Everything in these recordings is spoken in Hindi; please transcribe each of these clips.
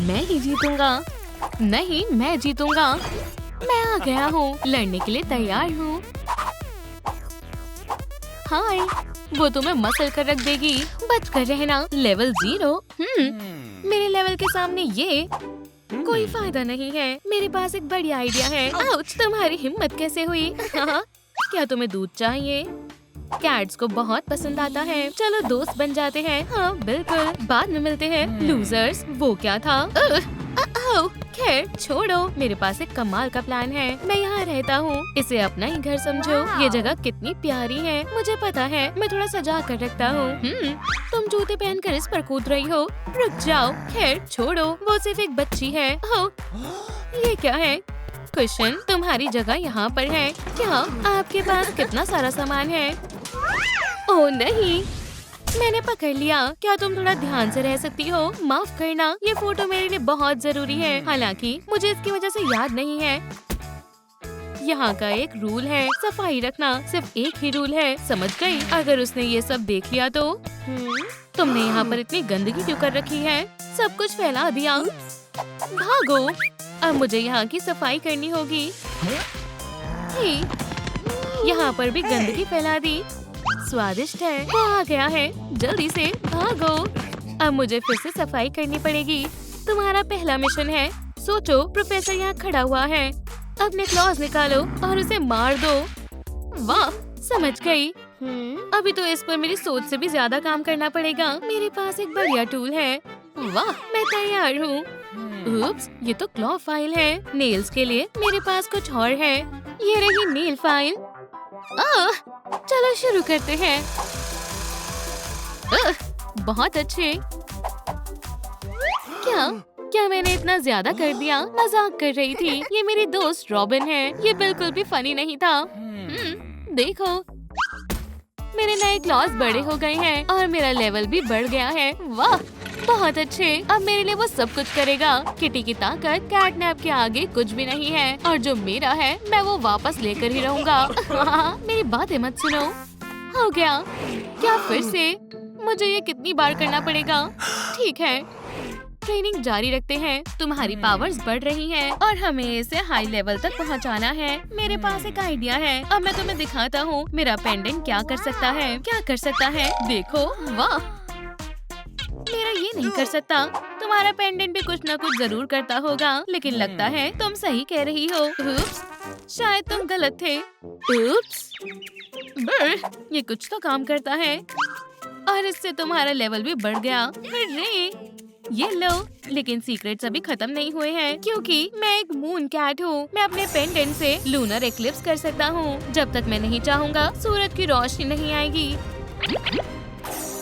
मैं ही जीतूंगा। नहीं, मैं जीतूंगा। मैं आ गया हूँ, लड़ने के लिए तैयार हूँ। हाय, वो तुम्हें मसल कर रख देगी, बच कर रहना। लेवल 0। मेरे लेवल के सामने ये कोई फायदा नहीं है। मेरे पास एक बढ़िया आइडिया है। आउच, तुम्हारी हिम्मत कैसे हुई? हाँ, क्या तुम्हें दूध चाहिए? कैट्स को बहुत पसंद आता है। चलो दोस्त बन जाते हैं। हाँ बिल्कुल, बाद में मिलते हैं। लूजर्स, वो क्या था? खैर छोड़ो, मेरे पास एक कमाल का प्लान है। मैं यहाँ रहता हूँ, इसे अपना ही घर समझो। ये जगह कितनी प्यारी है, मुझे पता है। मैं थोड़ा सजा कर रखता हूँ। तुम जूते पहनकर इस पर कूद रही हो? रुक जाओ। खैर छोड़ो, वो सिर्फ एक बच्ची है। हो, ये क्या है? कुशन, तुम्हारी जगह यहाँ पर है। क्या आपके पास कितना सारा सामान है? ओह नहीं, मैंने पकड़ लिया। क्या तुम थोड़ा ध्यान से रह सकती हो? माफ करना, ये फोटो मेरे लिए बहुत जरूरी है। हालांकि मुझे इसकी वजह से याद नहीं है। यहाँ का एक रूल है, सफाई रखना। सिर्फ एक ही रूल है, समझ गई? अगर उसने ये सब देख लिया तो? तुमने यहाँ पर इतनी गंदगी क्यों कर रखी है? सब कुछ फैला दिया। भागो, अब मुझे यहाँ की सफाई करनी होगी। यहाँ पर भी गंदगी फैला दी। स्वादिष्ट है, वो आ गया है। जल्दी से भागो। अब मुझे फिर से सफाई करनी पड़ेगी। तुम्हारा पहला मिशन है। सोचो, प्रोफेसर यहाँ खड़ा हुआ है। अपने क्लॉज निकालो और उसे मार दो। वाह, समझ गई। अभी तो इस पर मेरी सोच से भी ज्यादा काम करना पड़ेगा। मेरे पास एक बढ़िया टूल है। वाह, मैं तैयार हूँ। उप्स, ये तो क्लॉ फाइल है। नेल्स के लिए मेरे पास कुछ और है। ये रही नेल फाइल। चलो शुरू करते हैं। बहुत अच्छे। क्या मैंने इतना ज्यादा कर दिया? मजाक कर रही थी। ये मेरी दोस्त रॉबिन है। ये बिल्कुल भी फनी नहीं था। देखो, मेरे नए क्लॉज बड़े हो गए हैं और मेरा लेवल भी बढ़ गया है। वाह, बहुत अच्छे। अब मेरे लिए वो सब कुछ करेगा। किटी की ताकत कैटनैप के आगे कुछ भी नहीं है और जो मेरा है मैं वो वापस लेकर ही रहूंगा। मेरी बातें मत सुनो। हो गया। क्या फिर से? मुझे ये कितनी बार करना पड़ेगा? ठीक है, ट्रेनिंग जारी रखते हैं। तुम्हारी पावर्स बढ़ रही हैं और हमें इसे हाई लेवल तक पहुंचाना है। मेरे पास एक आइडिया है। अब मैं तुम्हें दिखाता हूँ मेरा पेंडेंट क्या कर सकता है। क्या कर सकता है? देखो, वाह, मेरा ये नहीं कर सकता। तुम्हारा पेंडेंट भी कुछ न कुछ जरूर करता होगा, लेकिन लगता है तुम सही कह रही हो। उप्स, शायद तुम गलत थे। उप्स, ये कुछ तो काम करता है और इससे तुम्हारा लेवल भी बढ़ गया। अरे, ये लो। लेकिन सीक्रेट्स अभी खत्म नहीं हुए हैं, क्योंकि मैं एक मून कैट हूँ। मैं अपने पेंडेंट से लूनर एक्लिप्स कर सकता हूँ। जब तक मैं नहीं चाहूँगा, सूरज की रोशनी नहीं आएगी।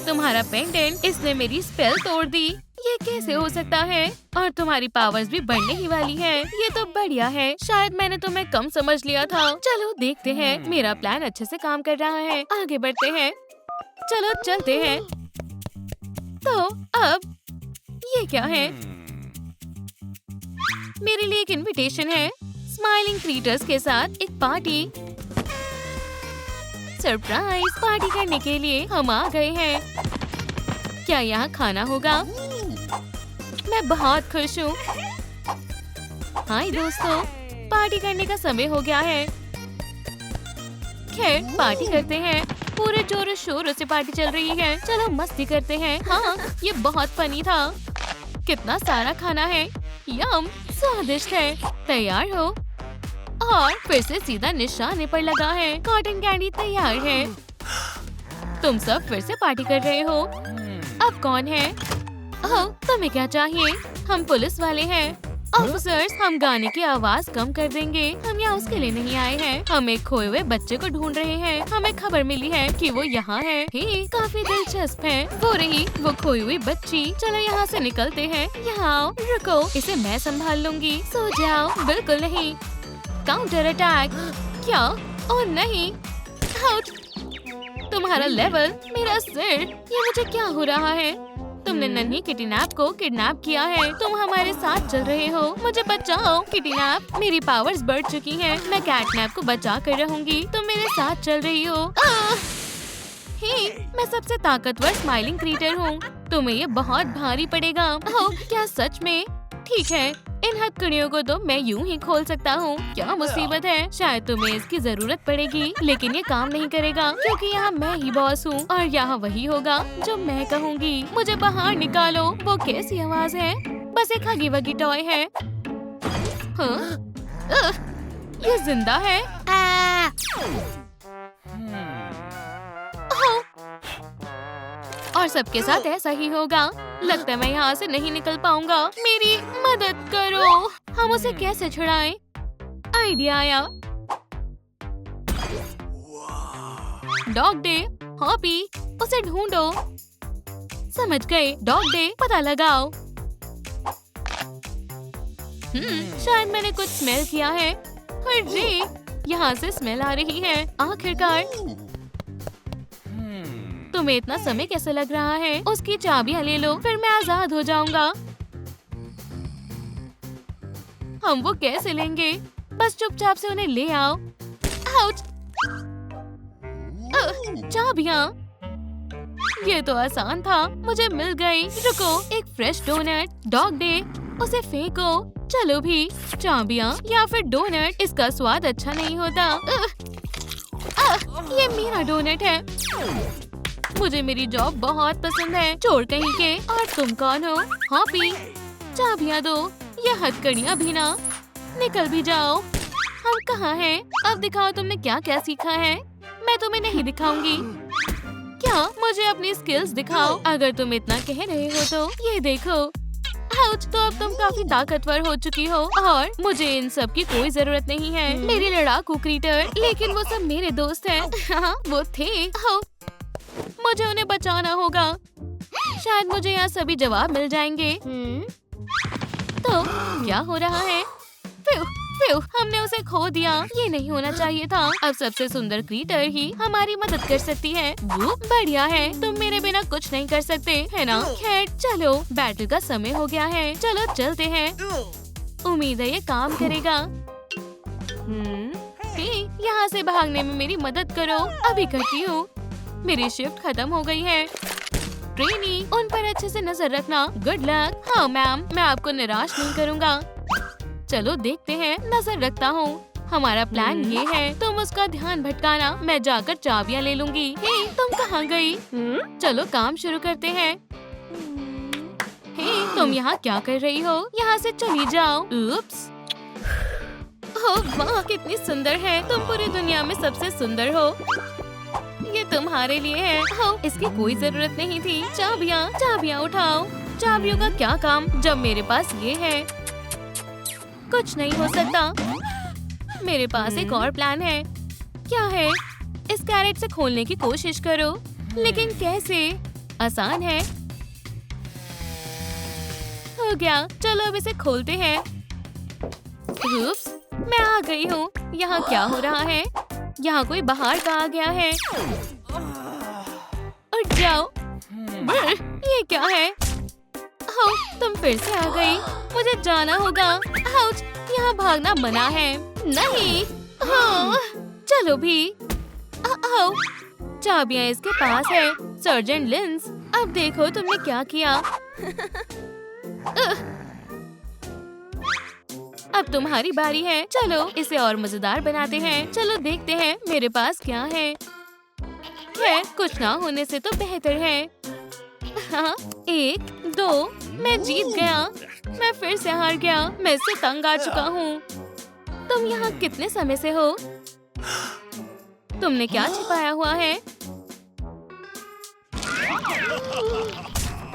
तुम्हारा पेंडेंट, इसने मेरी स्पेल तोड़ दी। ये कैसे हो सकता है? और तुम्हारी पावर्स भी बढ़ने ही वाली है। ये तो बढ़िया है। शायद मैंने तुम्हें कम समझ लिया था। चलो देखते हैं। मेरा प्लान अच्छे से काम कर रहा है। आगे बढ़ते हैं। चलो चलते हैं। तो अब ये क्या है? मेरे लिए एक इनविटेशन है। स्माइलिंग क्रिएटर्स के साथ एक पार्टी। सरप्राइज पार्टी करने के लिए हम आ गए हैं। क्या यहाँ खाना होगा? मैं बहुत खुश हूँ। हाय दोस्तों, पार्टी करने का समय हो गया है। खैर, पार्टी करते हैं। पूरे जोरों शोरों से पार्टी चल रही है। चलो मस्ती करते हैं। हाँ, ये बहुत फनी था। कितना सारा खाना है। यम, स्वादिष्ट है। तैयार हो? और फिर से सीधा निशाने पर लगा है। कॉटन कैंडी तैयार है। तुम सब फिर से पार्टी कर रहे हो। अब कौन है? ओह, तुम्हें क्या चाहिए? हम पुलिस वाले हैं। ऑफिसर्स, हम गाने की आवाज कम कर देंगे। हम यहाँ उसके लिए नहीं आए हैं। हम एक खोए हुए बच्चे को ढूंढ रहे हैं। हमें खबर मिली है कि वो यहाँ है। हे, काफी दिलचस्प है। वो रही वो खोई हुई बच्ची। चलो यहाँ से निकलते हैं। यहाँ आओ। रुको, इसे मैं संभाल लूंगी। सो जाओ। बिल्कुल नहीं। Counter attack. क्या? ओह नहीं। आउट। तुम्हारा लेवल, मेरा सिर। ये मुझे क्या हो रहा है? तुमने नन्ही किटीनैप को किडनैप किया है। तुम हमारे साथ चल रहे हो। मुझे बचाओ किटीनैप। मेरी पावर्स बढ़ चुकी हैं। मैं कैटनैप को बचा कर रहूंगी। तुम मेरे साथ चल रही हो। हे, मैं सबसे ताकतवर स्माइलिंग क्रिएटर हूँ। तुम्हें ये बहुत भारी पड़ेगा। ओह, क्या सच में? ठीक है, इन हथकड़ियों को तो मैं यूं ही खोल सकता हूँ। क्या मुसीबत है, शायद तुम्हें इसकी जरूरत पड़ेगी, लेकिन ये काम नहीं करेगा क्योंकि यहाँ मैं ही बॉस हूँ और यहाँ वही होगा जो मैं कहूँगी। मुझे बाहर निकालो। वो कैसी आवाज है? बस एक हगी वगी टॉय है। हाँ? ये जिंदा है। और सबके साथ ऐसा ही होगा। लगता है मैं यहाँ से नहीं निकल पाऊंगा। मेरी मदद करो। हम उसे कैसे छुड़ाएं? आइडिया आया। डॉग डे, हॉपी, उसे ढूंढो। समझ गए, डॉग डे, पता लगाओ। शायद मैंने कुछ स्मेल किया है। अरे, यहाँ से स्मेल आ रही है। आखिरकार। तुम्हें इतना समय कैसे लग रहा है? उसकी चाबियां ले लो, फिर मैं आजाद हो जाऊंगा। हम वो कैसे लेंगे? बस चुपचाप से उन्हें ले आओ। आउच! चाबियां। ये तो आसान था, मुझे मिल गई। रुको, एक फ्रेश डोनट। डॉग डे, उसे फेंको। चलो भी, चाबियां या फिर डोनट, इसका स्वाद अच्छा नहीं होता। ये मेरा डोनट है। मुझे मेरी जॉब बहुत पसंद है। चोर कहीं के। और तुम कौन हो? हॉपी, चाबियां दो। ये हथकड़ियां भी ना। निकल भी जाओ। हम कहाँ हैं? अब दिखाओ तुमने क्या क्या सीखा है। मैं तुम्हें नहीं दिखाऊंगी। क्या? मुझे अपनी स्किल्स दिखाओ। अगर तुम इतना कह रहे हो तो ये देखो। आउच! तो अब तुम काफी ताकतवर हो चुकी हो और मुझे इन सब की कोई जरूरत नहीं है। मेरे लड़ाकू क्रीटर, लेकिन वो सब मेरे दोस्त हैं। हाँ, वो थे। मुझे उन्हें बचाना होगा। शायद मुझे यहाँ सभी जवाब मिल जाएंगे। तो क्या हो रहा है? हमने उसे खो दिया। ये नहीं होना चाहिए था। अब सबसे सुंदर क्रीटर ही हमारी मदद कर सकती है। वो बढ़िया है। तुम मेरे बिना कुछ नहीं कर सकते, है ना? खैर, चलो, बैटल का समय हो गया है। चलो चलते हैं। उम्मीद है ये काम करेगा। यहाँ से भागने में मेरी मदद करो। अभी करती हूँ। मेरी शिफ्ट खत्म हो गई है। ट्रेनी, उन पर अच्छे से नजर रखना। Good luck. हाँ मैम, मैं आपको निराश नहीं करूँगा। चलो देखते हैं। नजर रखता हूँ। हमारा प्लान ये है, तुम उसका ध्यान भटकाना, मैं जाकर चाबियां ले लूंगी। हे, तुम कहाँ गई? चलो काम शुरू करते हैं। हे, तुम यहाँ क्या कर रही हो? यहाँ से चली जाओ। उप्स। ओह वाह, कितनी सुंदर है। तुम पूरी दुनिया में सबसे सुंदर हो। ये तुम्हारे लिए है। हो, इसकी कोई जरूरत नहीं थी। चाबियां उठाओ। चाबियों का क्या काम जब मेरे पास ये है? कुछ नहीं हो सकता। मेरे पास एक और प्लान है। क्या है? इस कैरेट से खोलने की कोशिश करो। लेकिन कैसे? आसान है। हो गया। चलो अब इसे खोलते हैं। उप्स, मैं आ गई हूँ। यहाँ क्या हो रहा है? यहाँ कोई बाहर का आ गया है। उठ जाओ। ये क्या है? हो, तुम फिर से आ गई। मुझे जाना होगा। आउच! यहाँ भागना मना है। नहीं। हाँ, चलो भी। चाबियां इसके पास है। सर्जेंट लिंस, अब देखो तुमने क्या किया। अब तुम्हारी बारी है। चलो इसे और मजेदार बनाते हैं। चलो देखते हैं मेरे पास क्या है। खैर, कुछ ना होने से तो बेहतर है। हाँ, 1, 2, मैं जीत गया। मैं फिर से हार गया। मैं इससे तंग आ चुका हूँ। तुम यहाँ कितने समय से हो? तुमने क्या छिपाया हुआ है?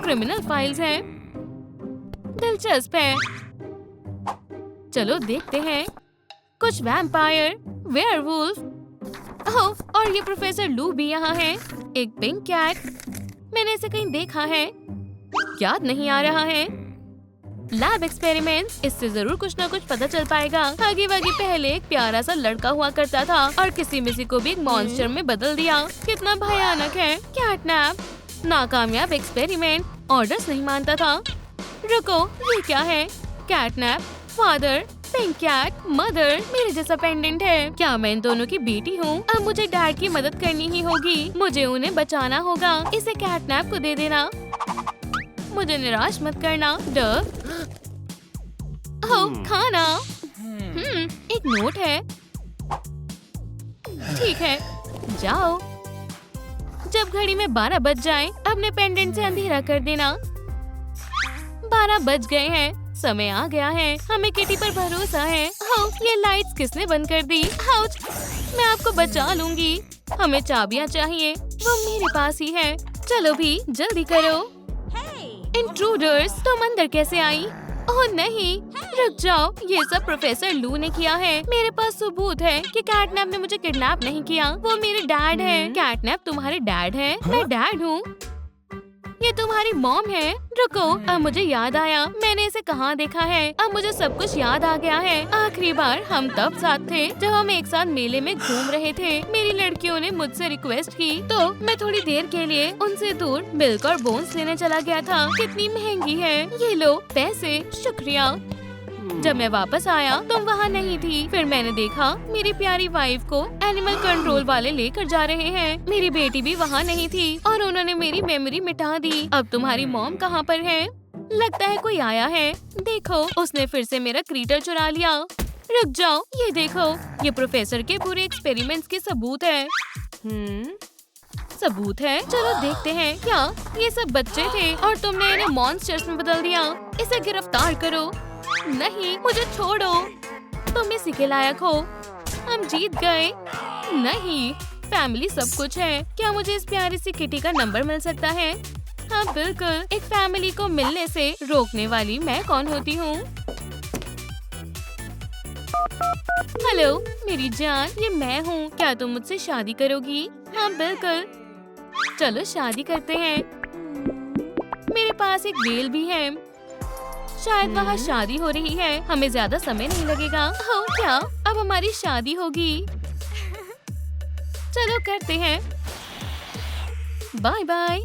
क्रिमिनल फाइल्स हैं। दिलचस्प है। चलो देखते हैं। कुछ वैम्पायर, वेयरवुल्फ। ओह, और ये प्रोफेसर लू भी यहाँ है। एक पिंक कैट। मैंने इसे कहीं देखा है। याद नहीं आ रहा है। लैब एक्सपेरिमेंट्स, इससे जरूर कुछ ना कुछ पता चल पाएगा। हगी वगी पहले एक प्यारा सा लड़का हुआ करता था और किसी मिसी को भी एक मॉन्स्टर में बदल दिया। कितना भयानक है। कैटनैप, नाकामयाब एक्सपेरिमेंट, ऑर्डर्स नहीं मानता था। रुको, ये क्या है? Catnap, father, pink cat, mother, मेरे जैसा पेंडेंट है। क्या मैं इन दोनों की बेटी हूँ? अब मुझे डैड की मदद करनी ही होगी। मुझे उन्हें बचाना होगा। इसे कैटनैप को दे देना। मुझे निराश मत करना। खाना। एक नोट है। ठीक है, जाओ। जब घड़ी में 12 बज जाए, अपने पेंडेंट से अंधेरा कर देना। 12 बज गए हैं, समय आ गया है। हमें किटी पर भरोसा है। ये लाइट्स किसने बंद कर दी? आउच! मैं आपको बचा लूंगी। हमें चाबियां चाहिए, वो मेरे पास ही है। चलो भी, जल्दी करो। इंट्रूडर्स, तुम अंदर कैसे आई? ओह नहीं, रुक जाओ। ये सब प्रोफेसर लू ने किया है। मेरे पास सबूत है कि कैटनैप ने मुझे किडनैप नहीं किया। वो मेरे डैड है। कैटनैप तुम्हारे डैड है? मैं डैड हूँ। ये तुम्हारी मॉम है। रुको, अब मुझे याद आया, मैंने इसे कहाँ देखा है। अब मुझे सब कुछ याद आ गया है। आखिरी बार हम तब साथ थे जब हम एक साथ मेले में घूम रहे थे। मेरी लड़कियों ने मुझसे रिक्वेस्ट की तो मैं थोड़ी देर के लिए उनसे दूर मिल्क और बोन्स लेने चला गया था। कितनी महंगी है। ये लो पैसे, शुक्रिया। जब मैं वापस आया तुम वहाँ नहीं थी। फिर मैंने देखा मेरी प्यारी वाइफ को एनिमल कंट्रोल वाले लेकर जा रहे हैं। मेरी बेटी भी वहाँ नहीं थी और उन्होंने मेरी मेमोरी मिटा दी। अब तुम्हारी मॉम कहाँ पर है? लगता है कोई आया है। देखो, उसने फिर से मेरा क्रीटर चुरा लिया। रुक जाओ, ये देखो, ये प्रोफेसर के पूरे एक्सपेरिमेंट्स के सबूत है। सबूत है? चलो देखते हैं। क्या ये सब बच्चे थे और तुमने इन्हें मॉन्स्टर्स में बदल दिया? इसे गिरफ्तार करो। नहीं, मुझे छोड़ो। तुम इसी के लायक हो। हम जीत गए। नहीं, फैमिली सब कुछ है। क्या मुझे इस प्यारी सी किटी का नंबर मिल सकता है? हाँ बिल्कुल। एक फैमिली को मिलने से रोकने वाली मैं कौन होती हूँ? हेलो मेरी जान, ये मैं हूँ। क्या तुम मुझसे शादी करोगी? हाँ बिल्कुल। चलो शादी करते हैं। मेरे पास एक बेल भी है। शायद वहाँ शादी हो रही है। हमें ज्यादा समय नहीं लगेगा। क्या अब हमारी शादी होगी? चलो करते हैं। बाय बाय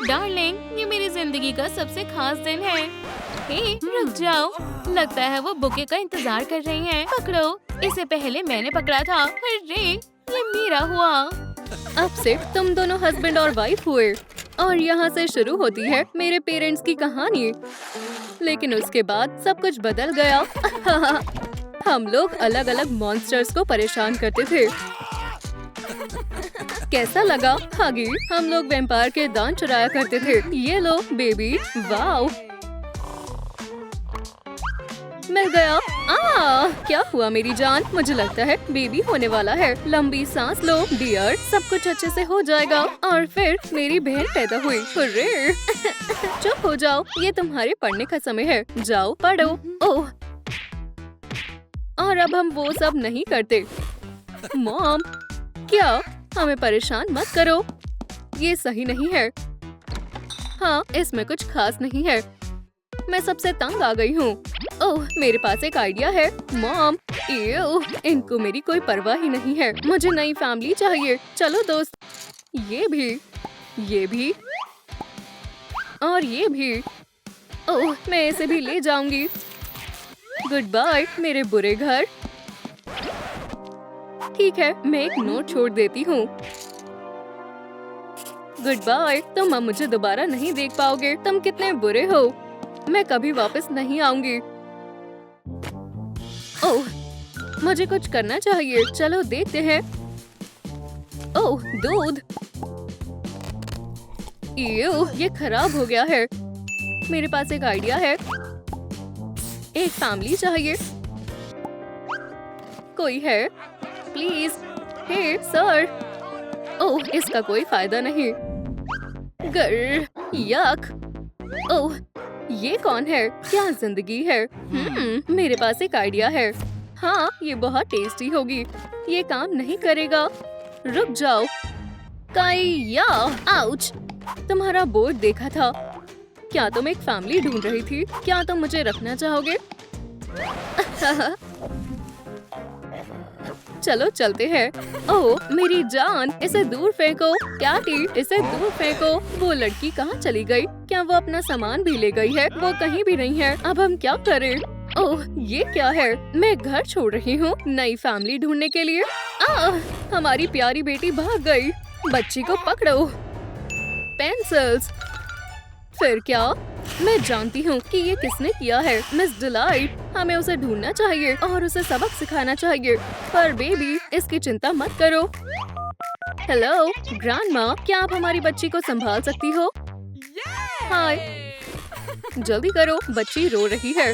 डार्लिंग, ये मेरी जिंदगी का सबसे खास दिन है। हे, रुक जाओ। लगता है वो बुके का इंतजार कर रही हैं। पकड़ो, इसे पहले मैंने पकड़ा था। अरे, ये मेरा हुआ। अब से तुम दोनों हस्बैंड और वाइफ हुए और यहाँ से शुरू होती है मेरे पेरेंट्स की कहानी। लेकिन उसके बाद सब कुछ बदल गया। हम लोग अलग अलग मॉन्स्टर्स को परेशान करते थे। कैसा लगा? हागी, हम लोग वैम्पायर के दांत चुराया करते थे। ये लो बेबी, वाओ, मिल गया। क्या हुआ मेरी जान? मुझे लगता है बेबी होने वाला है। लंबी सांस लो डियर, सब कुछ अच्छे से हो जाएगा। और फिर मेरी बहन पैदा हुई। हुर्रे। चुप हो जाओ, ये तुम्हारे पढ़ने का समय है। जाओ पढ़ो। ओह, और अब हम वो सब नहीं करते। मॉम, क्या? हमें परेशान मत करो, ये सही नहीं है। हाँ, इसमें कुछ खास नहीं है। मैं सबसे तंग आ गई हूँ। ओह, मेरे पास एक आइडिया है। मॉम, इनको मेरी कोई परवाह ही नहीं है। मुझे नई फैमिली चाहिए। चलो दोस्त, ये भी और ये भी। ओह, मैं इसे भी ले जाऊंगी। गुड बाय मेरे बुरे घर। ठीक है, मैं एक नोट छोड़ देती हूँ। Goodbye. तुम अब मुझे दोबारा नहीं देख पाओगे। तुम कितने बुरे हो। मैं कभी वापस नहीं आऊंगी। ओह, मुझे कुछ करना चाहिए। चलो देखते हैं। ओह, दूध। ये खराब हो गया है। मेरे पास एक आइडिया है। एक फैमिली चाहिए। कोई है? प्लीज। Hey sir. ओह, इसका कोई फायदा नहीं। यक। ओह, ये कौन है? क्या जिंदगी है। मेरे पास एक आइडिया है। हाँ, ये बहुत टेस्टी होगी। ये काम नहीं करेगा। रुक जाओ। काइया, आउच। तुम्हारा बोर्ड देखा था। क्या तुम एक फैमिली ढूंढ रही थी? क्या तुम मुझे रखना चाहोगे? चलो चलते हैं। ओह मेरी जान, इसे दूर फेंको। कैटी, इसे दूर फेंको। वो लड़की कहाँ चली गई? क्या वो अपना सामान भी ले गई है? वो कहीं भी नहीं है। अब हम क्या करें? ओह, ये क्या है? मैं घर छोड़ रही हूँ नई फैमिली ढूंढने के लिए। हमारी प्यारी बेटी भाग गई। बच्ची को पकड़ो। पेंसिल्स। फिर क्या? मैं जानती हूँ कि ये किसने किया है। मिस डिलाइट, हमें उसे ढूंढना चाहिए और उसे सबक सिखाना चाहिए। पर बेबी, इसकी चिंता मत करो। हेलो ग्रैंडमा, क्या आप हमारी बच्ची को संभाल सकती हो? हाय, जल्दी करो, बच्ची रो रही है।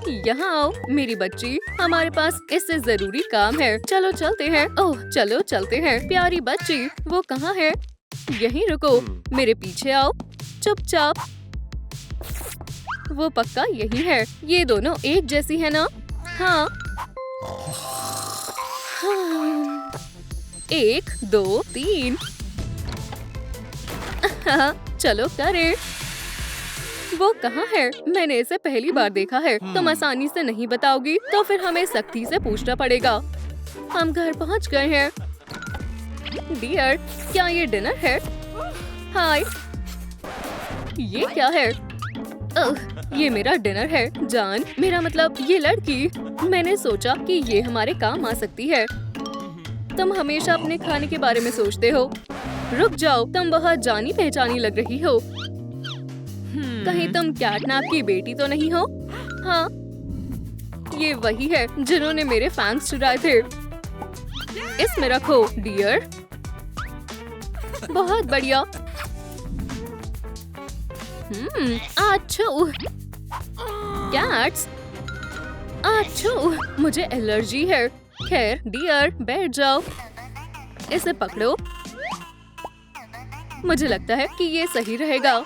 यहाँ आओ मेरी बच्ची, हमारे पास इससे जरूरी काम है। चलो चलते हैं। ओह चलो चलते हैं। प्यारी बच्ची, वो कहाँ है? यहीं रुको, मेरे पीछे आओ चुपचाप। वो पक्का यही है। ये दोनों एक जैसी है ना? हाँ। 1 2 3। चलो करे। वो कहाँ है? मैंने इसे पहली बार देखा है। तुम आसानी से नहीं बताओगी तो फिर हमें सख्ती से पूछना पड़ेगा। हम घर पहुँच गए हैं। डियर, क्या ये डिनर है? हाय, ये क्या है? ये मेरा डिनर है जान, मेरा मतलब ये लड़की। मैंने सोचा कि ये हमारे काम आ सकती है। तुम हमेशा अपने खाने के बारे में सोचते हो। रुक जाओ, तुम बहुत जानी पहचानी लग रही हो। कहीं तुम कैटनैप की बेटी तो नहीं हो? हाँ, ये वही है जिन्होंने मेरे फैंस चुराए थे। इसमें रखो डियर। बहुत बढ़िया। आच्छू, कैट्स, आच्छू, मुझे एलर्जी है। खैर डियर, बैठ जाओ। इसे पकड़ो। मुझे लगता है कि ये सही रहेगा।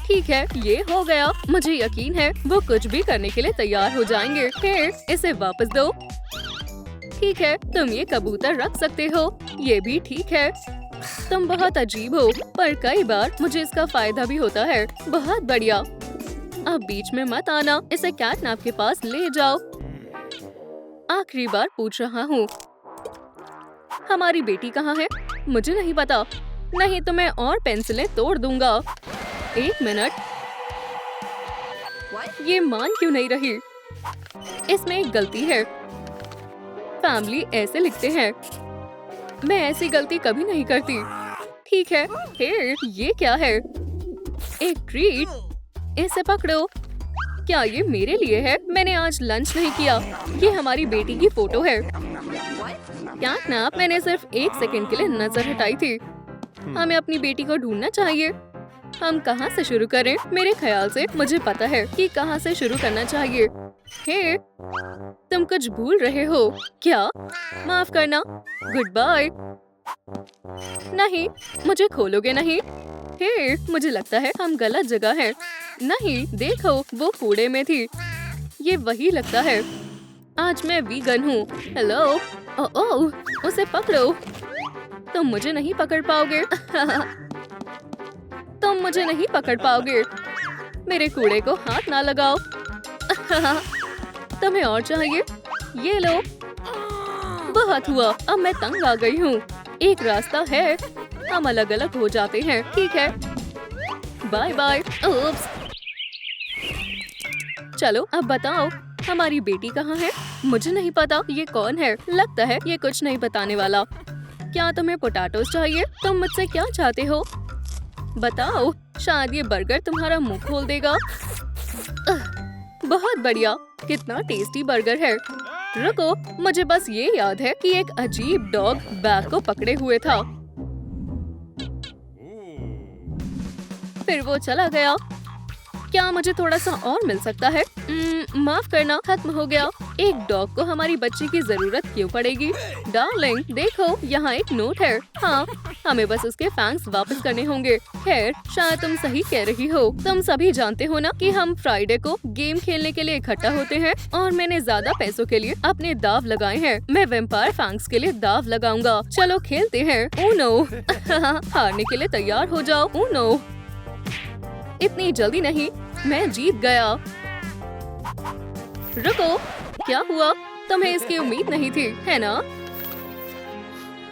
ठीक है, ये हो गया। मुझे यकीन है वो कुछ भी करने के लिए तैयार हो जाएंगे। फिर इसे वापस दो। ठीक है, तुम ये कबूतर रख सकते हो। ये भी ठीक है। तुम बहुत अजीब हो, पर कई बार मुझे इसका फायदा भी होता है। बहुत बढ़िया। अब बीच में मत आना। इसे कैटनैप के पास ले जाओ। आखिरी बार पूछ रहा हूँ, हमारी बेटी कहाँ है? मुझे नहीं पता। नहीं तो मैं और पेंसिलें तोड़ दूंगा। 1 मिनट, ये मान क्यों नहीं रही? इसमें एक गलती है। फैमिली ऐसे लिखते हैं। मैं ऐसी गलती कभी नहीं करती। ठीक है, फिर ये क्या है? एक ट्रीट। इसे पकड़ो। क्या ये मेरे लिए है? मैंने आज लंच नहीं किया। ये हमारी बेटी की फोटो है। कैटनैप, मैंने सिर्फ 1 सेकंड के लिए नजर हटाई थी। हमें अपनी बेटी को ढूंढना चाहिए। हम कहाँ से शुरू करें? मेरे ख्याल से मुझे पता है कि कहाँ से शुरू करना चाहिए। हे, तुम कुछ भूल रहे हो क्या? माफ करना। Goodbye. नहीं, मुझे खोलोगे नहीं। हे, मुझे लगता है हम गलत जगह हैं। नहीं, देखो, वो कूड़े में थी। ये वही लगता है। आज मैं वीगन हूँ। हेलो। ओह, उसे पकड़ो। तुम मुझे नहीं पकड़ पाओगे। तुम मुझे नहीं पकड़ पाओगे। मेरे कूड़े को हाथ ना लगाओ। तुम्हें और चाहिए? ये लो। बहुत हुआ, अब मैं तंग आ गई हूँ। एक रास्ता है, हम अलग अलग हो जाते हैं। ठीक है, बाय बाय। ओप्स। चलो अब बताओ, हमारी बेटी कहाँ है? मुझे नहीं पता। ये कौन है? लगता है ये कुछ नहीं बताने वाला। क्या तुम्हें पोटैटोस चाहिए? तुम मुझसे क्या चाहते हो? बताओ, शायद ये बर्गर तुम्हारा मुंह खोल देगा। बहुत बढ़िया, कितना टेस्टी बर्गर है। रुको, मुझे बस ये याद है कि एक अजीब डॉग बैग को पकड़े हुए था। फिर वो चला गया। क्या मुझे थोड़ा सा और मिल सकता है? माफ करना, खत्म हो गया। एक डॉग को हमारी बच्ची की जरूरत क्यों पड़ेगी? डार्लिंग, देखो, यहाँ एक नोट है। हाँ, हमें बस उसके फैंक्स वापस करने होंगे। खैर, शायद तुम सही कह रही हो। तुम सभी जानते हो ना कि हम फ्राइडे को गेम खेलने के लिए इकट्ठा होते हैं और मैंने ज्यादा पैसों के लिए अपने दाव लगाए हैं। मैं वेम्पायर फैंक्स के लिए दाव लगाऊंगा। चलो खेलते हैं। Oh no. हारने के लिए तैयार हो जाओ। ओह नो, इतनी जल्दी नहीं, मैं जीत गया। रुको, क्या हुआ? तुम्हें इसकी उम्मीद नहीं थी, है ना?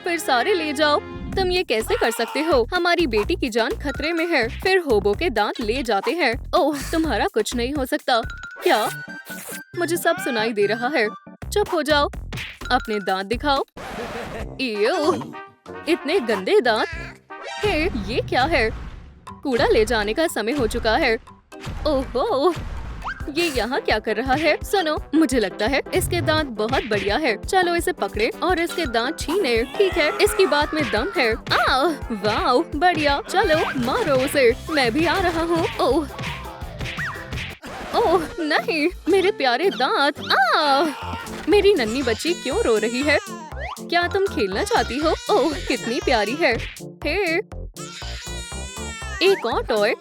फिर सारे ले जाओ। तुम ये कैसे कर सकते हो? हमारी बेटी की जान खतरे में है। फिर होबो के दांत ले जाते हैं। ओह, तुम्हारा कुछ नहीं हो सकता। क्या? मुझे सब सुनाई दे रहा है। चुप हो जाओ। अपने दांत दिखाओ। इयो, इतने गंदे दांत। हे, ये क्या है? कूड़ा ले जाने का समय हो चुका है। ओहो, ये यहाँ क्या कर रहा है? सुनो, मुझे लगता है इसके दांत बहुत बढ़िया है। चलो इसे पकड़े और इसके दांत छीने। ठीक है, इसकी बात में दम है। वाह, बढ़िया। चलो मारो उसे, मैं भी आ रहा हूँ। ओह ओह नहीं, मेरे प्यारे दांत। मेरी नन्ही बच्ची क्यों रो रही है? क्या तुम खेलना चाहती हो? ओह, कितनी प्यारी है। हे, एक और टॉय।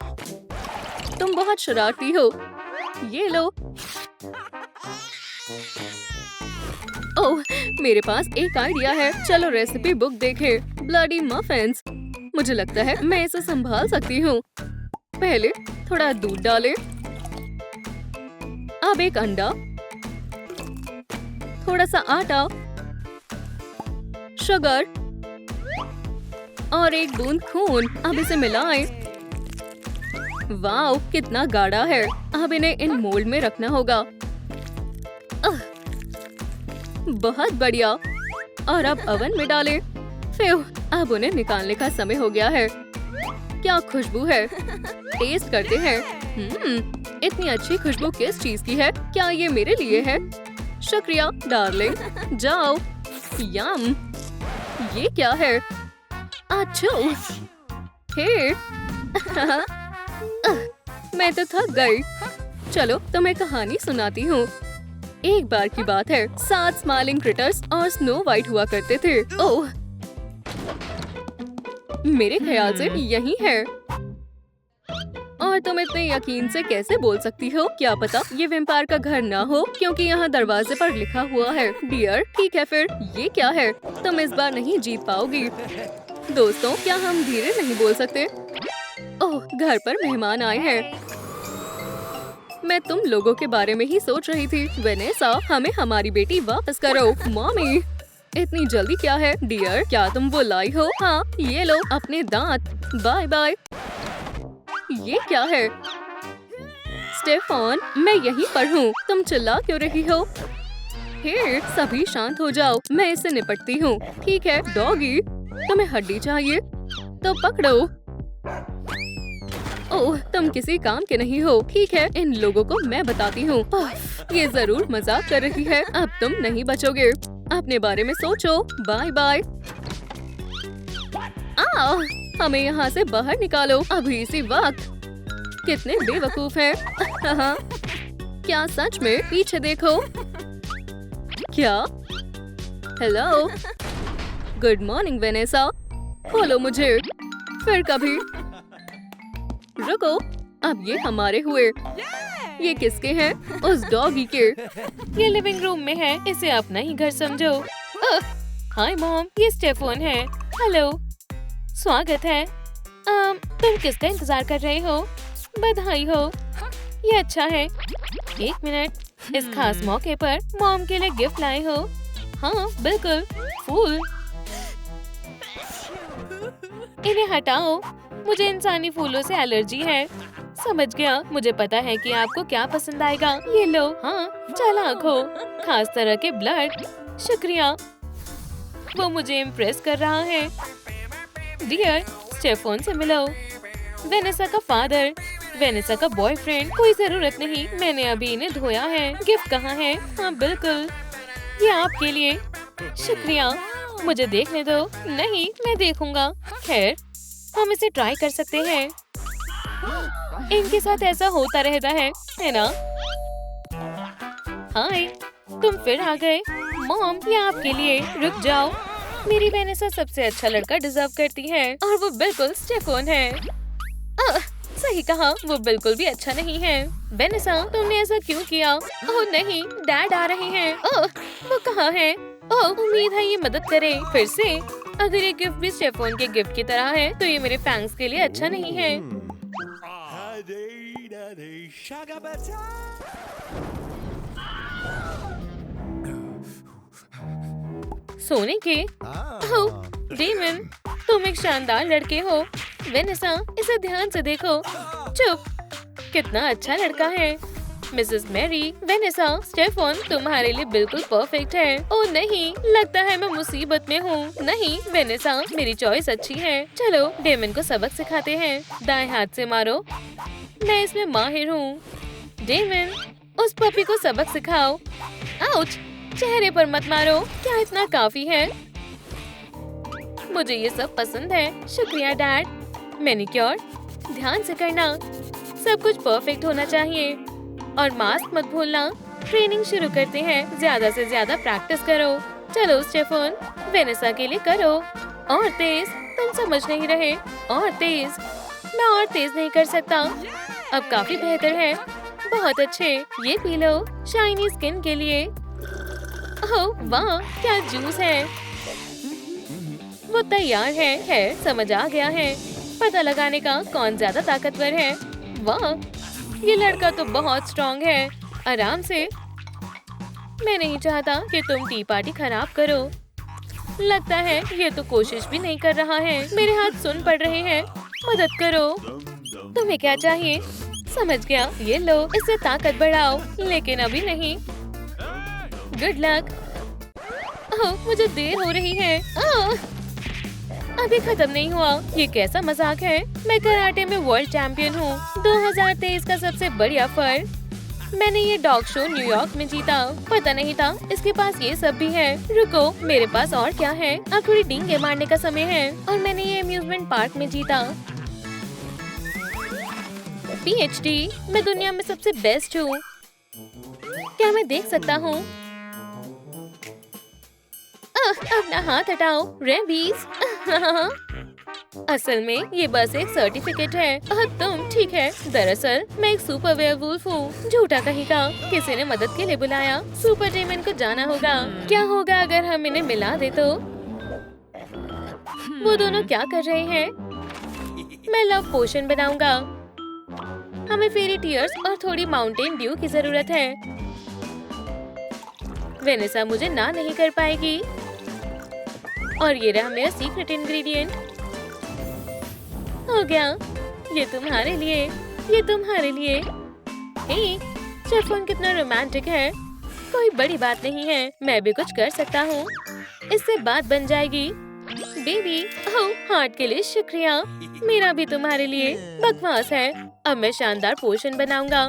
तुम बहुत शरारती हो। ये लो। ओह, मेरे पास एक आइडिया है। चलो रेसिपी बुक देखें। Bloody muffins. मुझे लगता है मैं इसे संभाल सकती हूँ। पहले थोड़ा दूध डालें। अब एक अंडा, थोड़ा सा आटा, शुगर और एक बूंद खून। अब इसे मिलाएं। वाव, कितना गाढ़ा है। अब इन्हें इन मोल्ड में रखना होगा। बहुत बढ़िया। और अब ओवन में डालें। फिर अब उन्हें निकालने का समय हो गया है। क्या खुशबू है। टेस्ट करते हैं। इतनी अच्छी खुशबू किस चीज की है? क्या ये मेरे लिए है? शुक्रिया डार्लिंग। जाओ। यम। ये क्या है? अच्छा। हे। मैं तो थक गई। चलो तुम्हें कहानी सुनाती हूँ। एक बार की बात है, 7 स्माइलिंग क्रिटर्स और स्नो वाइट हुआ करते थे। ओह, मेरे ख्याल से यही है। और तुम इतने यकीन से कैसे बोल सकती हो? क्या पता ये वेम्पायर का घर ना हो, क्योंकि यहाँ दरवाजे पर लिखा हुआ है डियर। ठीक है फिर, ये क्या है? तुम इस बार नहीं जीत पाओगी। दोस्तों, क्या हम धीरे नहीं बोल सकते? ओह, घर पर मेहमान आए हैं। मैं तुम लोगों के बारे में ही सोच रही थी। वेनेसा, हमें हमारी बेटी वापस करो। मॉमी, इतनी जल्दी क्या है? डियर, क्या तुम वो लाई हो? हाँ, ये लो अपने दांत। Bye bye. ये क्या है? स्टेफन, मैं यहीं पर हूँ। तुम चिल्ला क्यों रही हो? हे, सभी शांत हो जाओ, मैं इससे निपटती हूँ। ठीक है डॉगी, तुम्हें हड्डी चाहिए तो पकड़ो। ओह, तुम किसी काम के नहीं हो। ठीक है, इन लोगों को मैं बताती हूँ। ये जरूर मजाक कर रही है। अब तुम नहीं बचोगे। अपने बारे में सोचो। Bye bye. हमें यहाँ से बाहर निकालो अभी इसी वक्त। कितने बेवकूफ हैं। क्या सच में? पीछे देखो। क्या? Hello, good morning Vanessa. खोलो मुझे। फिर कभी। रुको, अब ये हमारे हुए। ये किसके हैं? उस डॉगी के। ये लिविंग रूम में है, इसे अपना ही घर समझो। हाय मॉम, ये स्टेफन है। हेलो, स्वागत है। तुम किसका इंतजार कर रहे हो? बधाई हो, ये अच्छा है। एक मिनट, इस खास मौके पर मॉम के लिए गिफ्ट लाए हो? हाँ बिल्कुल, फूल। इन्हें हटाओ, मुझे इंसानी फूलों से एलर्जी है। समझ गया, मुझे पता है कि आपको क्या पसंद आएगा। ये लो। हाँ, चालाक हो, खास तरह के ब्लड। शुक्रिया, वो मुझे इम्प्रेस कर रहा है। डियर, स्टेफन से मिलो। वेनेसा का फादर, वेनेसा का बॉयफ्रेंड। कोई जरूरत नहीं, मैंने अभी इन्हें धोया है। गिफ्ट कहाँ है? हाँ बिल्कुल, ये आपके लिए। शुक्रिया, मुझे देखने दो। नहीं, मैं देखूंगा। खैर, हम इसे ट्राई कर सकते हैं। इनके साथ ऐसा होता रहता है ना? हाय, तुम फिर आ गए। मॉम, ये आपके लिए। रुक जाओ, मेरी वेनेसा सबसे अच्छा लड़का डिजर्व करती है, और वो बिल्कुल स्टेफन है। सही कहा, वो बिल्कुल भी अच्छा नहीं है। वेनेसा, तुमने ऐसा क्यों किया? ओह नहीं, डैड आ रहे हैं। ओह, वो कहाँ है? ओह, उम्मीद है ये मदद करे। फिर से, अगर ये गिफ्ट भी स्टेफन के गिफ्ट की तरह है, तो ये मेरे फैंस के लिए अच्छा नहीं है। सोने के? ओह, डेमन, तुम एक शानदार लड़के हो। वेनेसा, इसे ध्यान से देखो। चुप, कितना अच्छा लड़का है। मिसेस मैरी, वेनेसा, स्टेफन तुम्हारे लिए बिल्कुल परफेक्ट है। ओह नहीं, लगता है मैं मुसीबत में हूँ। नहीं वेनेसा, मेरी चॉइस अच्छी है। चलो डेमन को सबक सिखाते हैं। दाएं हाथ से मारो। मैं इसमें माहिर हूँ। डेमन, उस पपी को सबक सिखाओ। आउच! चेहरे पर मत मारो। क्या इतना काफी है? मुझे ये सब पसंद है। शुक्रिया डैड। मैनिक्योर ध्यान से करना। सब कुछ परफेक्ट होना चाहिए। और मास्क मत भूलना। ट्रेनिंग शुरू करते हैं। ज्यादा से ज्यादा प्रैक्टिस करो। चलो स्टेफन, वेनेसा के लिए करो। और तेज। तुम समझ नहीं रहे। और तेज। मैं और तेज नहीं कर सकता। अब काफी बेहतर है। बहुत अच्छे। ये पी लो शाइनी स्किन के लिए। ओह वाह, क्या जूस है। वो तैयार है। समझ आ गया है। पता लगाने का कौन ज्यादा ताकतवर है। वाह, ये लड़का तो बहुत स्ट्रॉन्ग है। आराम से। मैं नहीं चाहता कि तुम टी पार्टी खराब करो। लगता है ये तो कोशिश भी नहीं कर रहा है। मेरे हाथ सुन पड़ रहे हैं। मदद करो। तुम्हें क्या चाहिए? समझ गया। ये लो, इससे ताकत बढ़ाओ। लेकिन अभी नहीं। Good luck. ओह, मुझे देर हो रही है। अभी खत्म नहीं हुआ। ये कैसा मजाक है? मैं कराटे में वर्ल्ड चैंपियन हूँ। 2023 का सबसे बढ़िया फर। मैंने ये डॉग शो न्यूयॉर्क में जीता। पता नहीं था इसके पास ये सब भी है। रुको, मेरे पास और क्या है? अब थोड़ी डींगे मारने का समय है। और मैंने ये अम्यूजमेंट पार्क में जीता। PhD, मैं दुनिया में सबसे बेस्ट हूँ। क्या मैं देख सकता हूँ? अपना हाथ हटाओ रेबीज। असल में ये बस एक सर्टिफिकेट है। तुम ठीक है। दरअसल मैं एक सुपर वेयरवुल्फ हूँ। झूठा कहीं का। किसी ने मदद के लिए बुलाया। सुपर डेमन को जाना होगा। क्या होगा अगर हम इन्हें मिला दे तो? वो दोनों क्या कर रहे हैं? मैं लव पोशन बनाऊंगा। हमें फेरी टीयर्स और थोड़ी माउंटेन ड्यू की जरूरत है। वेनेसा मुझे ना नहीं कर पाएगी। और ये रहा मेरा सीक्रेट इंग्रेडिएंट। हो गया। ये तुम्हारे लिए। ये तुम्हारे लिए। हे, स्टेफन कितना रोमांटिक है। कोई बड़ी बात नहीं है। मैं भी कुछ कर सकता हूँ। इससे बात बन जाएगी। बेबी, ओह, हार्ट के लिए शुक्रिया। मेरा भी तुम्हारे लिए। बकवास है। अब मैं शानदार पोशन बनाऊंगा।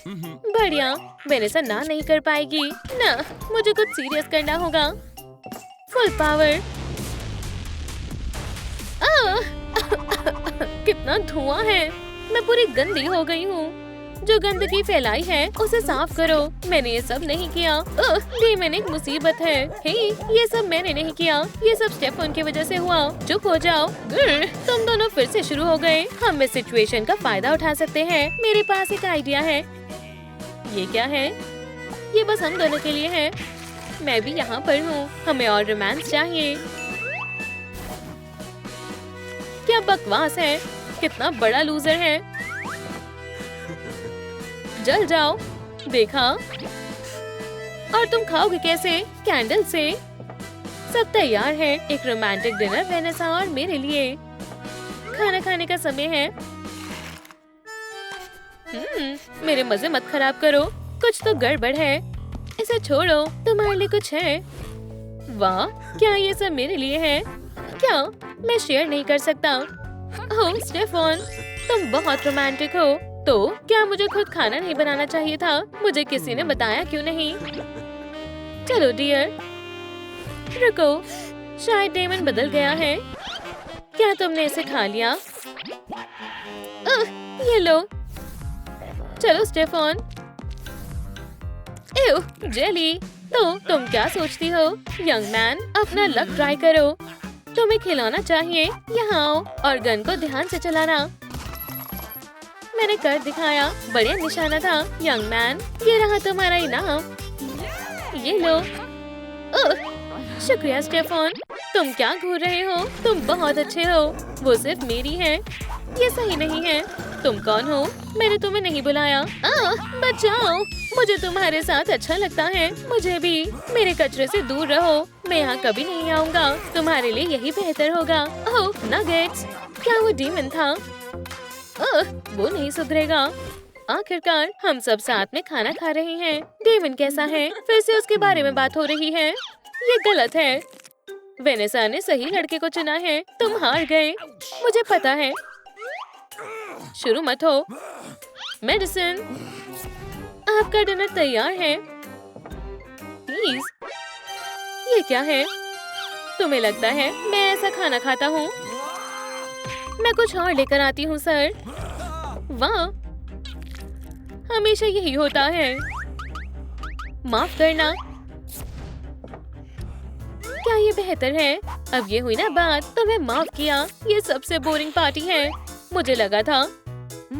बढ़िया। वेनेसा ना नहीं कर पाएगी ना। मुझे कुछ सीरियस करना होगा। Full power. कितना धुआं है। मैं पूरी गंदी हो गई हूँ। जो गंदगी फैलाई है उसे साफ करो। मैंने ये सब नहीं किया। डेमन एक मुसीबत है। हे, ये सब मैंने नहीं किया। ये सब स्टेफन की वजह से हुआ। चुप हो जाओ। तुम दोनों फिर से शुरू हो गए। हम इस सिचुएशन का फायदा उठा सकते हैं। मेरे पास एक आइडिया है। ये क्या है? ये बस हम दोनों के लिए है। मैं भी यहाँ पर हूँ। हमें और रोमांस चाहिए। क्या बकवास है। कितना बड़ा लूजर है। जल जाओ। देखा? और तुम खाओगे कैसे? कैंडल से। सब तैयार है। एक रोमांटिक डिनर वेनेसा और मेरे लिए। खाना खाने का समय है। मेरे मजे मत खराब करो। कुछ तो गड़बड़ है। इसे छोड़ो। तुम्हारे लिए कुछ है। वाह, क्या ये सब मेरे लिए है? क्या मैं शेयर नहीं कर सकता? ओह स्टेफन, तुम बहुत रोमांटिक हो। तो क्या मुझे खुद खाना नहीं बनाना चाहिए था? मुझे किसी ने बताया क्यों नहीं? चलो डियर। रुको, शायद डेमन बदल गया है। क्या तुमने इसे खा लिया? ये लो। चलो स्टेफन। एव, जेली। तो तुम क्या सोचती हो? यंग मैन, अपना लक ट्राई करो। तुम्हें खिलौना चाहिए। यहाँ आओ और गन को ध्यान से चलाना। मैंने कर दिखाया। बढ़िया निशाना था यंग मैन। ये रहा तुम्हारा इनाम। ये लो। शुक्रिया स्टेफन। तुम क्या घूर रहे हो? तुम बहुत अच्छे हो। वो सिर्फ मेरी है। ये सही नहीं है। तुम कौन हो? मैंने तुम्हें नहीं बुलाया। बचाओ। मुझे तुम्हारे साथ अच्छा लगता है। मुझे भी। मेरे कचरे से दूर रहो। मैं यहाँ कभी नहीं आऊँगा। तुम्हारे लिए यही बेहतर होगा। ओह नगेट्स। क्या वो डीमन था? वो नहीं सुधरेगा। आखिरकार हम सब साथ में खाना खा रहे हैं। डेमन कैसा है? फिर से उसके बारे में बात हो रही है। ये गलत है। वेनेसा ने सही लड़के को चुना है। तुम हार गए। मुझे पता है। शुरू मत हो। मेडिसिन, आपका डिनर तैयार है। प्लीज, ये क्या है? तुम्हें लगता है मैं ऐसा खाना खाता हूँ? मैं कुछ और लेकर आती हूँ सर। वाह, हमेशा यही होता है। माफ करना। क्या ये बेहतर है? अब ये हुई ना बात, तुम्हें माफ किया। ये सबसे बोरिंग पार्टी है। मुझे लगा था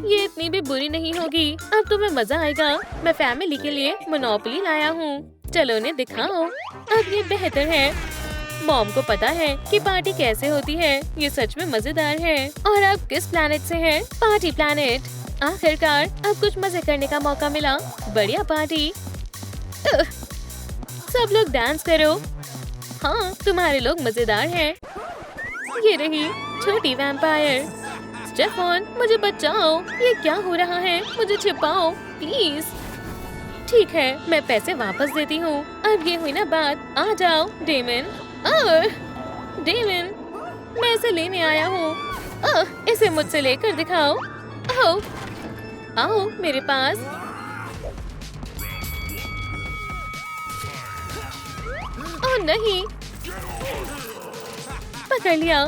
ये इतनी भी बुरी नहीं होगी। अब तुम्हें मजा आएगा। मैं फैमिली के लिए मोनोपोली लाया हूँ। चलो उन्हें दिखाओ। अब ये बेहतर है। मॉम को पता है कि पार्टी कैसे होती है। ये सच में मजेदार है। और अब किस प्लैनेट से है? Party planet. आखिरकार अब कुछ मजे करने का मौका मिला। बढ़िया पार्टी। सब लोग डांस करो। हाँ, तुम्हारे लोग मजेदार हैं। ये रही छोटी वैम्पायर। स्टेफन, मुझे बचाओ। ये क्या हो रहा है? मुझे छिपाओ प्लीज। ठीक है, मैं पैसे वापस देती हूँ। अब ये हुई ना बात। आ जाओ डेमन। डेमन, मैं इसे लेने आया हूँ। इसे मुझसे लेकर दिखाओ। आओ मेरे पास। ओह नहीं, पकड़ लिया।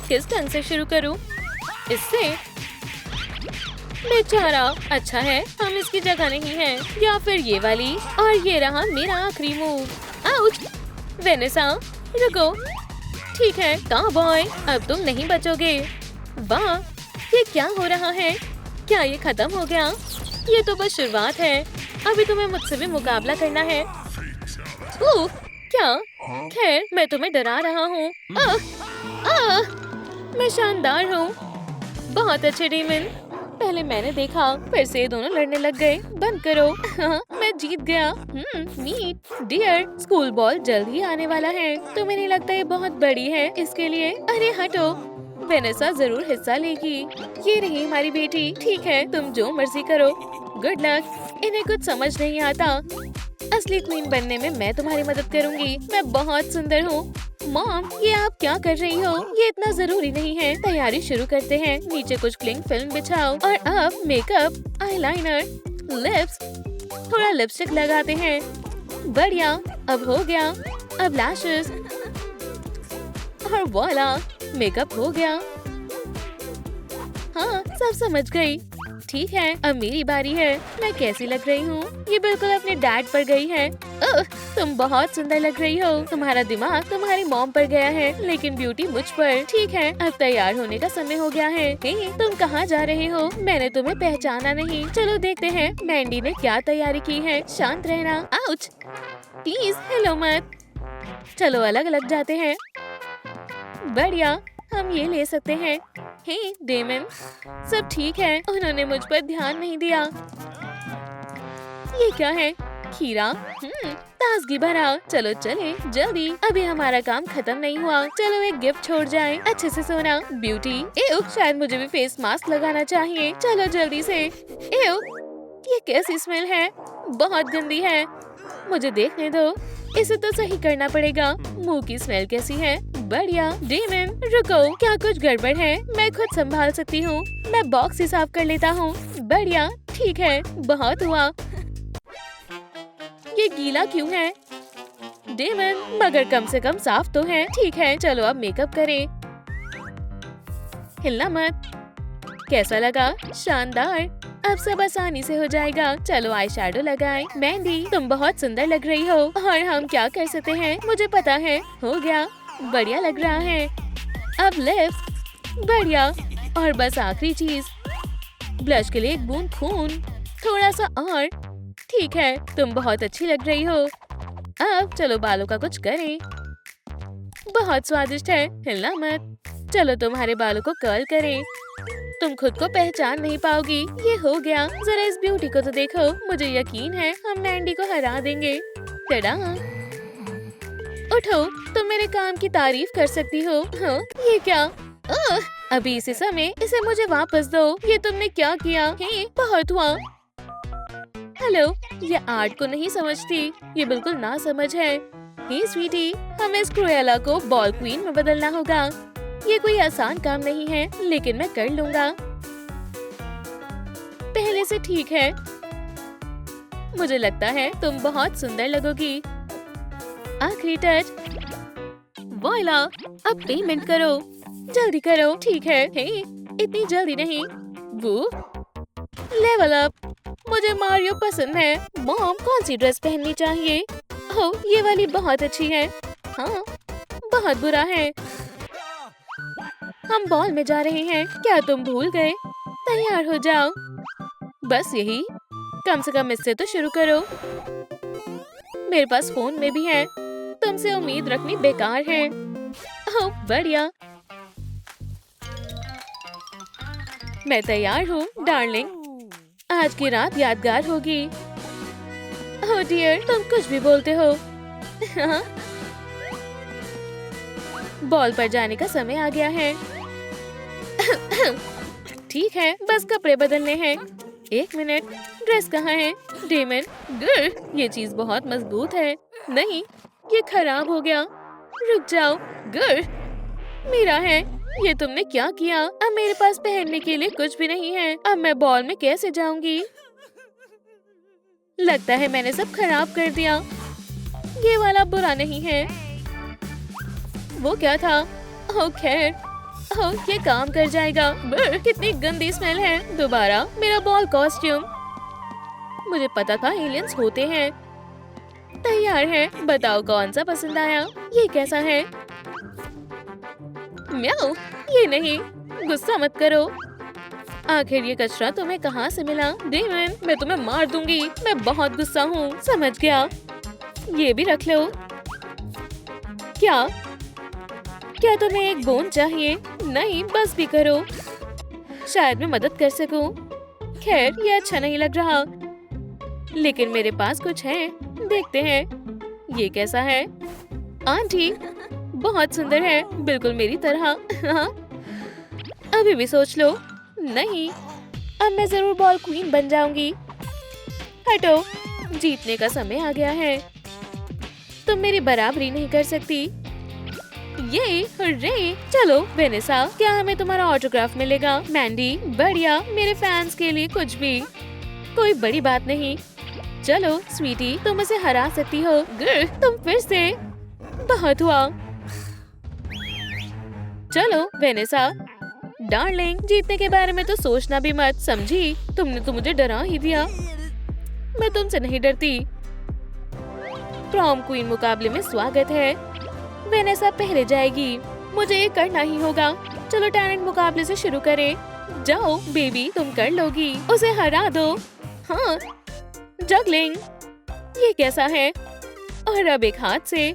किस ढंग से शुरू करूं? इससे? बेचारा। अच्छा है हम इसकी जगह नहीं है। या फिर ये वाली। और ये रहा मेरा आखिरी मूव। आउच! वेनेसा, रुको। ठीक है काउबॉय, अब तुम नहीं बचोगे। वाह, ये क्या हो रहा है? क्या ये खत्म हो गया? ये तो बस शुरुआत है। अभी तुम्हें मुझसे भी मुकाबला करना है। क्या? खैर, मैं तुम्हें डरा रहा हूँ। मैं शानदार हूँ। बहुत अच्छे डेमन। पहले मैंने देखा, फिर से दोनों लड़ने लग गए। बंद करो। मैं जीत गया। मीट डियर, स्कूल बॉल जल्द ही आने वाला है। तुम्हें नहीं लगता ये बहुत बड़ी है इसके लिए? अरे हटो। वेनेसा जरूर हिस्सा लेगी। ये रही हमारी बेटी। ठीक है, तुम जो मर्जी करो। Good luck. इन्हें कुछ समझ नहीं आता। असली क्वीन बनने में मैं तुम्हारी मदद करूंगी। मैं बहुत सुंदर हूँ। मॉम, ये आप क्या कर रही हो? ये इतना जरूरी नहीं है। तैयारी शुरू करते हैं। नीचे कुछ क्लिंग फिल्म बिछाओ। और अब मेकअप, आईलाइनर, लिप्स, थोड़ा लिपस्टिक लगाते हैं। बढ़िया, अब हो गया। अब लैशेस। और वॉला, मेकअप हो गया। हाँ, सब समझ गई। ठीक है, अब मेरी बारी है। मैं कैसी लग रही हूँ? ये बिल्कुल अपने डैड पर गई है। तुम बहुत सुंदर लग रही हो। तुम्हारा दिमाग तुम्हारी मॉम पर गया है, लेकिन ब्यूटी मुझ पर। ठीक है, अब तैयार होने का समय हो गया है। हे, तुम कहाँ जा रहे हो? मैंने तुम्हें पहचाना नहीं। चलो देखते हैं मैंडी ने क्या तैयारी की है। शांत रहना। आउच! प्लीज हेलो मत। चलो अलग अलग जाते हैं। बढ़िया, हम ये ले सकते हैं। हे डेमन, सब ठीक है। उन्होंने मुझ पर ध्यान नहीं दिया। ये क्या है? खीरा। ताजगी भरा। चलो चले जल्दी। अभी हमारा काम खत्म नहीं हुआ। चलो एक गिफ्ट छोड़ जाए। अच्छे से सोना ब्यूटी। एव, शायद मुझे भी फेस मास्क लगाना चाहिए। चलो जल्दी से। एव, ये कैसी स्मेल है? बहुत गंदी है। मुझे देखने दो। इसे तो सही करना पड़ेगा। मुंह की स्मेल कैसी है? बढ़िया। डेमन, रुको, क्या कुछ गड़बड़ है? मैं खुद संभाल सकती हूँ। मैं बॉक्स ही साफ कर लेता हूँ। बढ़िया, ठीक है, बहुत हुआ। ये गीला क्यों है? डेमन, मगर कम से कम साफ तो है। ठीक है, चलो अब मेकअप करें। हिलना मत। कैसा लगा? शानदार। अब सब आसानी से हो जाएगा। चलो आई शैडो लगाएं। मैंडी, तुम बहुत सुंदर लग रही हो। और हम क्या कर सकते हैं? मुझे पता है। हो गया, बढ़िया लग रहा है। अब लिप्स। बढ़िया। और बस आखिरी चीज, ब्लश के लिए एक बूंद खून। थोड़ा सा और। ठीक है, तुम बहुत अच्छी लग रही हो। अब चलो बालों का कुछ करें। बहुत स्वादिष्ट है। हिलना मत। चलो तुम्हारे बालों को कर्ल करें। तुम खुद को पहचान नहीं पाओगी। ये हो गया। जरा इस ब्यूटी को तो देखो। मुझे यकीन है हम मैंडी को हरा देंगे। टडा! उठो, तुम मेरे काम की तारीफ कर सकती हो। हाँ, ये क्या? अभी इसी समय इसे मुझे वापस दो। ये तुमने क्या किया? हे, बहुत हुआ। हेलो, ये आर्ट को नहीं समझती। ये बिल्कुल ना समझ है। हे स्वीटी, हमें इस क्रुएला को बॉल क्वीन में बदलना होगा। ये कोई आसान काम नहीं है, लेकिन मैं कर लूँगा। पहले से ठीक है। मुझे लगता है तुम बहुत सुंदर लगोगी। आखिरी टच। वॉइला, अब पेमेंट करो, जल्दी करो। ठीक है। हे, इतनी जल्दी नहीं। वो लेवल अप। मुझे मारियो पसंद है। मॉम, कौन सी ड्रेस पहननी चाहिए? ओह, ये वाली बहुत अच्छी है। हाँ, बहुत बुरा है। हम बॉल में जा रहे हैं। क्या तुम भूल गए? तैयार हो जाओ। बस यही, कम से कम इससे तो शुरू करो। मेरे पास फोन में भी है। तुमसे उम्मीद रखनी बेकार है। ओह, बढ़िया। मैं तैयार हूँ डार्लिंग। आज की रात यादगार होगी। ओह डियर, तुम कुछ भी बोलते हो। बॉल पर जाने का समय आ गया है। ठीक है, बस कपड़े बदलने हैं। 1 मिनट, ड्रेस कहाँ है? डेमन, ये चीज बहुत मजबूत है। नहीं, ये खराब हो गया। रुक जाओ। मेरा है। ये तुमने क्या किया? अब मेरे पास पहनने के लिए कुछ भी नहीं है। अब मैं बॉल में कैसे जाऊंगी? लगता है मैंने सब खराब कर दिया। ये वाला बुरा नहीं है। वो क्या था? ओह खैर, ओह ये काम कर जाएगा। कितनी गंदी स्मेल है। दोबारा मेरा बॉल कॉस्ट्यूम। मुझे पता था एलियंस होते हैं। तैयार है। बताओ कौन सा पसंद आया? ये कैसा है? म्याऊ, ये नहीं। गुस्सा मत करो। आखिर ये कचरा तुम्हें कहाँ से मिला? डेमन, मैं तुम्हें मार दूंगी। मैं बहुत गुस्सा हूँ। समझ गया। ये भी रख लो। क्या क्या तुम्हें एक बोन चाहिए? नहीं, बस भी करो। शायद मैं मदद कर सकूं। खैर, ये अच्छा नहीं लग रहा, लेकिन मेरे पास कुछ है। देखते हैं। ये कैसा है? आंटी, बहुत सुंदर है, बिल्कुल मेरी तरह। अभी भी सोच लो। नहीं, अब मैं जरूर बॉल क्वीन बन जाऊंगी। हटो, जीतने का समय आ गया है। तुम मेरी बराबरी नहीं कर सकती। ये हुर्रे। चलो वेनेसा, क्या हमें तुम्हारा ऑटोग्राफ मिलेगा? मैंडी, बढ़िया। मेरे फैंस के लिए कुछ भी। कोई बड़ी बात नहीं। चलो स्वीटी, तुम उसे हरा सकती हो। तुम फिर से। बहुत हुआ। चलो वेनेसा। डार्लिंग, जीतने के बारे में तो सोचना भी मत, समझी? तुमने तो मुझे डरा ही दिया। मैं तुमसे नहीं डरती। प्रॉम क्वीन मुकाबले में स्वागत है। वेनेसा पहले जाएगी। मुझे ये करना ही होगा। चलो टैलेंट मुकाबले से शुरू करें। जाओ बेबी, तुम कर लोगी। उसे हरा दो। हाँ, जगलिंग। ये कैसा है? और अब एक हाथ से।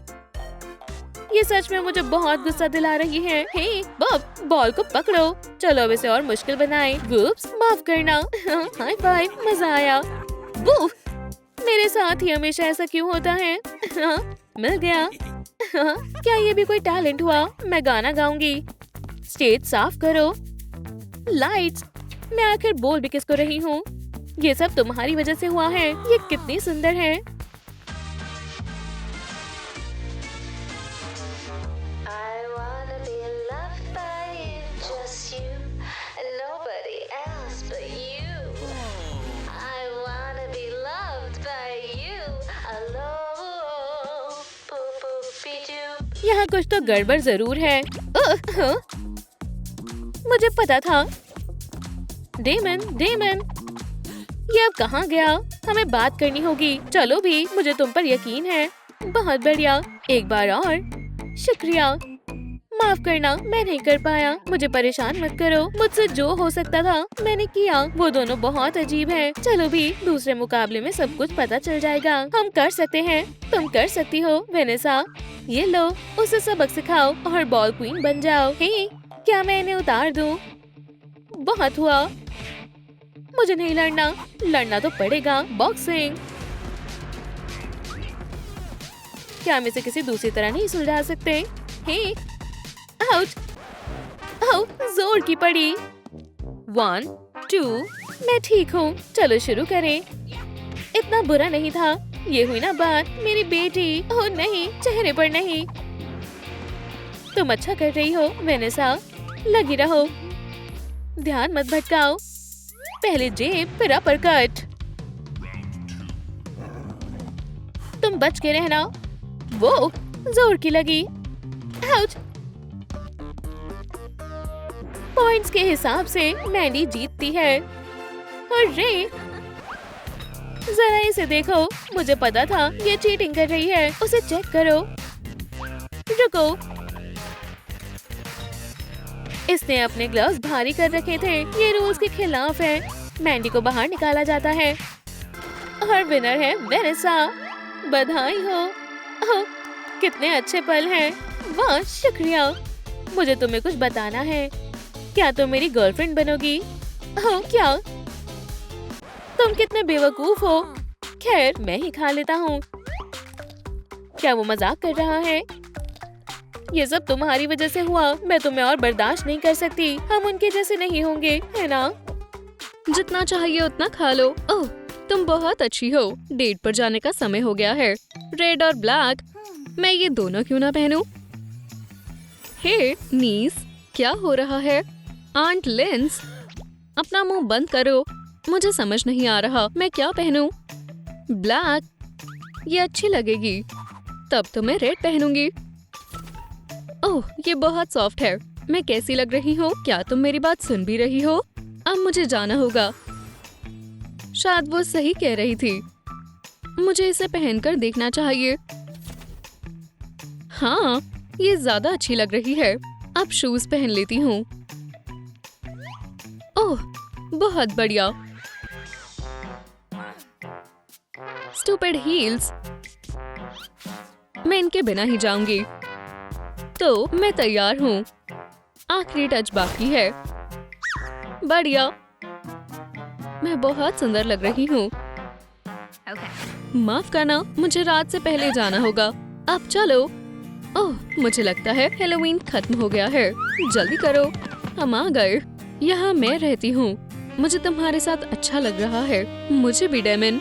ये सच में मुझे बहुत गुस्सा दिला रही है। हे बब, बॉल को पकड़ो। चलो अब इसे और मुश्किल बनाएं। गुप्स, माफ करना। हाई फाइव, मजा आया। वो मेरे साथ ही हमेशा ऐसा क्यों होता है? मिल गया। क्या ये भी कोई टैलेंट हुआ? मैं गाना गाऊंगी। स्टेज साफ करो। लाइट्स। मैं आखिर बोल भी किसको रही हूँ? ये सब तुम्हारी वजह से हुआ है। ये कितनी सुंदर है। यहाँ कुछ तो गड़बड़ जरूर है। मुझे पता था। डेमन, डेमन, ये अब कहाँ गया? हमें बात करनी होगी। चलो भी, मुझे तुम पर यकीन है। बहुत बढ़िया। एक बार और। शुक्रिया। माफ करना, मैं नहीं कर पाया। मुझे परेशान मत करो। मुझसे जो हो सकता था मैंने किया। वो दोनों बहुत अजीब हैं। चलो भी, दूसरे मुकाबले में सब कुछ पता चल जाएगा। हम कर सकते हैं। तुम कर सकती हो वेनेसा। ये लो, उसे सबक सिखाओ और बॉल क्वीन बन जाओ। हे, क्या मैं इन्हें उतार दूं? बहुत हुआ। मुझे नहीं लड़ना। लड़ना तो पड़ेगा। बॉक्सिंग। क्या हम इसे किसी दूसरी तरह नहीं सुलझा सकते? हे, आउच, जोर की पड़ी। 1, 2, मैं ठीक हूँ। चलो शुरू करें। इतना बुरा नहीं था। ये हुई ना बात, मेरी बेटी। ओह नहीं, चेहरे पर नहीं। तुम अच्छा कर रही हो वेनेसा। लगी रहो। ध्यान मत भटकाओ। पहले जेब फिर अपरकट। तुम बच के रहना। वो जोर की लगी। आउच। पॉइंट्स के हिसाब से मैंडी जीतती है। अरे जरा इसे देखो, मुझे पता था ये चीटिंग कर रही है। उसे चेक करो। रुको, इसने अपने ग्लव्स भारी कर रखे थे। ये रूल्स के खिलाफ है। मैंडी को बाहर निकाला जाता है और विनर है वेनेसा। बधाई हो। ओह, कितने अच्छे पल हैं। वाह, शुक्रिया। मुझे तुम्हें कुछ बताना है। क्या तुम मेरी गर्लफ्रेंड बनोगी? ओह, क्या? तुम कितने बेवकूफ हो। खैर, मैं ही खा लेता हूँ। क्या वो मजाक कर रहा है? ये सब तुम्हारी वजह से हुआ। मैं तुम्हें और बर्दाश्त नहीं कर सकती। हम उनके जैसे नहीं होंगे, है ना? जितना चाहिए उतना खा लो। ओह, तुम बहुत अच्छी हो। डेट पर जाने का समय हो गया है। रेड और ब्लैक, मैं ये दोनों क्यों ना पहनूं? हे नीस, क्या हो रहा है? आंट लिंस, अपना मुंह बंद करो। मुझे समझ नहीं आ रहा मैं क्या पहनूं। ब्लैक, ये अच्छी लगेगी। तब तो मैं रेड पहनूंगी। ओह, ये बहुत सॉफ्ट है। मैं कैसी लग रही हूँ? क्या तुम मेरी बात सुन भी रही हो? अब मुझे जाना होगा। शायद वो सही कह रही थी। मुझे इसे पहनकर देखना चाहिए। हाँ, ये ज्यादा अच्छी लग रही है। अब शूज पहन लेती हूँ। ओह, बहुत बढ़िया। स्टूपिड हील्स, मैं इनके बिना ही जाऊंगी। तो मैं तैयार हूँ। आखिरी टच बाकी है। बढ़िया, मैं बहुत सुंदर लग रही हूँ। माफ करना, मुझे रात से पहले जाना होगा। अब चलो। ओह, मुझे लगता है हैलोवीन खत्म हो गया है। जल्दी करो, हम आ गए। यहाँ मैं रहती हूँ। मुझे तुम्हारे साथ अच्छा लग रहा है। मुझे भी, डेमन।